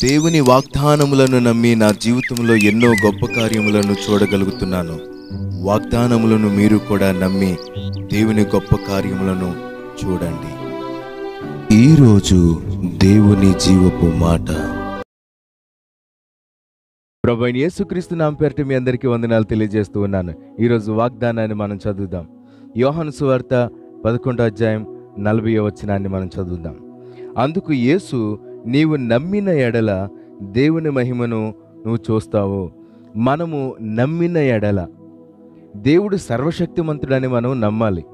దేవుని వాగ్దానములను నమ్మి నా జీవితంలో ఎన్నో గొప్ప కార్యములను చూడగలుగుతున్నాను. వాగ్దానములను మీరు కూడా నమ్మి దేవుని గొప్ప కార్యములను చూడండి. ఈరోజు దేవుని జీవపు మాట. ప్రభువైన యేసుక్రీస్తు నామమున పేరిట మీ అందరికీ వందనాలు తెలియజేస్తూ ఉన్నాను. ఈరోజు వాగ్దానాన్ని మనం చదువుదాం. యోహాను సువార్త 11వ అధ్యాయం 40వ వచనాన్ని మనం చదువుదాం. అందుకు యేసు, నీవు నమ్మిన ఎడల దేవుని మహిమను నువ్వు చూస్తావు. మనము నమ్మిన ఎడల దేవుడు సర్వశక్తిమంతుడని మనం నమ్మాలి.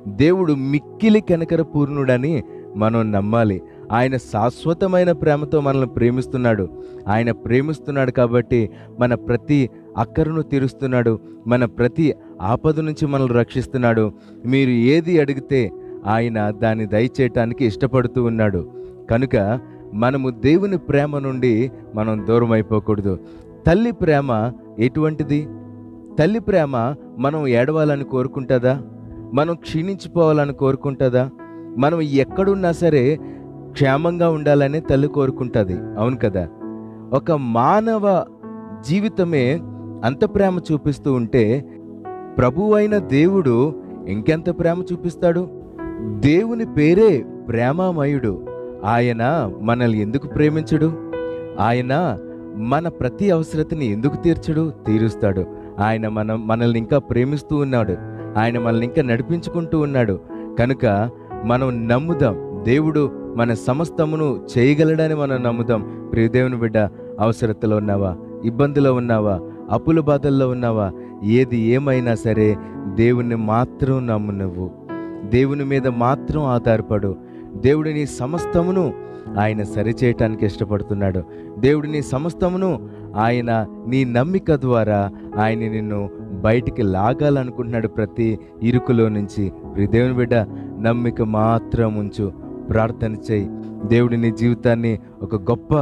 దేవుడు మిక్కిలి కనికర పూర్ణుడని మనం నమ్మాలి. ఆయన శాశ్వతమైన ప్రేమతో మనల్ని ప్రేమిస్తున్నాడు. ఆయన ప్రేమిస్తున్నాడు కాబట్టి మన ప్రతి అక్కరను తీరుస్తున్నాడు. మన ప్రతి ఆపద నుంచి మనల్ని రక్షిస్తున్నాడు. మీరు ఏది అడిగితే ఆయన దాన్ని దయచేయటానికి ఇష్టపడుతూ ఉన్నాడు. కనుక మనము దేవుని ప్రేమ నుండి మనం దూరం అయిపోకూడదు. తల్లి ప్రేమ ఎటువంటిది? తల్లి ప్రేమ మనం ఏడవాలని కోరుకుంటుందా? మనం క్షీణించిపోవాలని కోరుకుంటుందా? మనం ఎక్కడున్నా సరే క్షేమంగా ఉండాలని తల్లి కోరుకుంటుంది. అవును కదా? ఒక మానవ జీవితమే అంత ప్రేమ చూపిస్తూ ఉంటే ప్రభువైన దేవుడు ఇంకెంత ప్రేమ చూపిస్తాడు? దేవుని పేరే ప్రేమామయుడు. ఆయన మనల్ని ఎందుకు ప్రేమించడు? ఆయన మన ప్రతి అవసరతని ఎందుకు తీరుస్తాడు. ఆయన మనల్ని ఇంకా ప్రేమిస్తూ ఉన్నాడు. ఆయన మనల్ని ఇంకా నడిపించుకుంటూ ఉన్నాడు. కనుక మనం నమ్ముదాం. దేవుడు మన సమస్తమును చేయగలడని మనం నమ్ముదాం. ప్రియ దేవుని బిడ్డ, అవసరతలో ఉన్నావా? ఇబ్బందిలో ఉన్నావా? అప్పుల బాధల్లో ఉన్నావా? ఏది ఏమైనా సరే దేవుణ్ణి మాత్రం నమ్ము. నువ్వు దేవుని మీద మాత్రం ఆధారపడు. దేవుడు నీ సమస్తమును ఆయన సరిచేయటానికి ఇష్టపడుతున్నాడు. దేవుడు నీ సమస్తమును ఆయన నీ నమ్మిక ద్వారా ఆయన నిన్ను బయటికి లాగాలనుకుంటున్నాడు, ప్రతి ఇరుకులో నుంచి. దేవుని బిడ్డ, నమ్మిక మాత్రం ఉంచు, ప్రార్థన చేయి. దేవుడు నీ జీవితాన్ని ఒక గొప్ప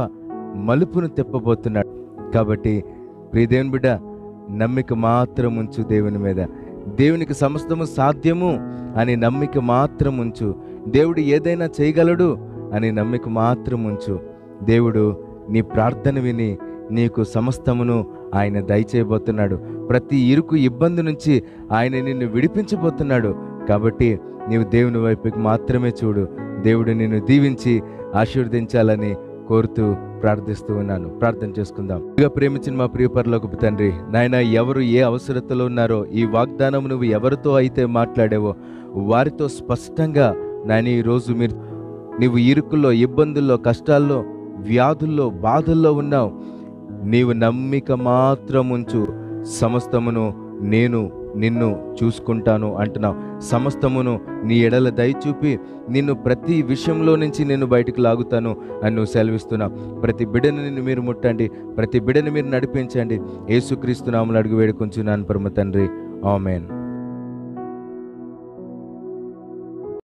మలుపును తిప్పబోతున్నాడు. కాబట్టి దేవుని బిడ్డ, నమ్మిక మాత్రం ఉంచు దేవుని మీద. దేవునికి సమస్తము సాధ్యము అని నమ్మిక మాత్రం ఉంచు. దేవుడు ఏదైనా చేయగలడు అని నమ్మిక మాత్రం ఉంచు. దేవుడు నీ ప్రార్థన విని నీకు సమస్తమును ఆయన దయచేయబోతున్నాడు. ప్రతి ఇరుకు ఇబ్బంది నుంచి ఆయన నిన్ను విడిపించబోతున్నాడు. కాబట్టి నీవు దేవుని వైపుకి మాత్రమే చూడు. దేవుడు నిన్ను దీవించి ఆశీర్వదించాలని కోరుతూ ప్రార్థిస్తూ ఉన్నాను. ప్రార్థన చేసుకుందాం. ప్రేమించిన మా ప్రియ పరలోకపు తండ్రి, నాయన, ఎవరు ఏ అవసరతలో ఉన్నారో ఈ వాగ్దానం నువ్వు ఎవరితో అయితే మాట్లాడావో వారితో స్పష్టంగా నాయన ఈరోజు నీవు ఇరుకుల్లో, ఇబ్బందుల్లో, కష్టాల్లో, వ్యాధుల్లో, బాధల్లో ఉన్నావు. నీవు నమ్మిక మాత్రం ఉంచు. సమస్తమును నేను నిన్ను చూసుకుంటాను అంటున్నావు. సమస్తమును నీ ఎడల దయచూపి నిన్ను ప్రతి విషయంలో నుంచి నేను బయటకు లాగుతాను అని నువ్వు సెలవిస్తున్నావు. ప్రతి బిడ్డను నిన్ను మీరు ముట్టండి, ప్రతి బిడ్డను మీరు నడిపించండి. యేసుక్రీస్తు నామములో అడిగి వేడుకొంచున్నాను పరమ తండ్రి. ఆమేన్.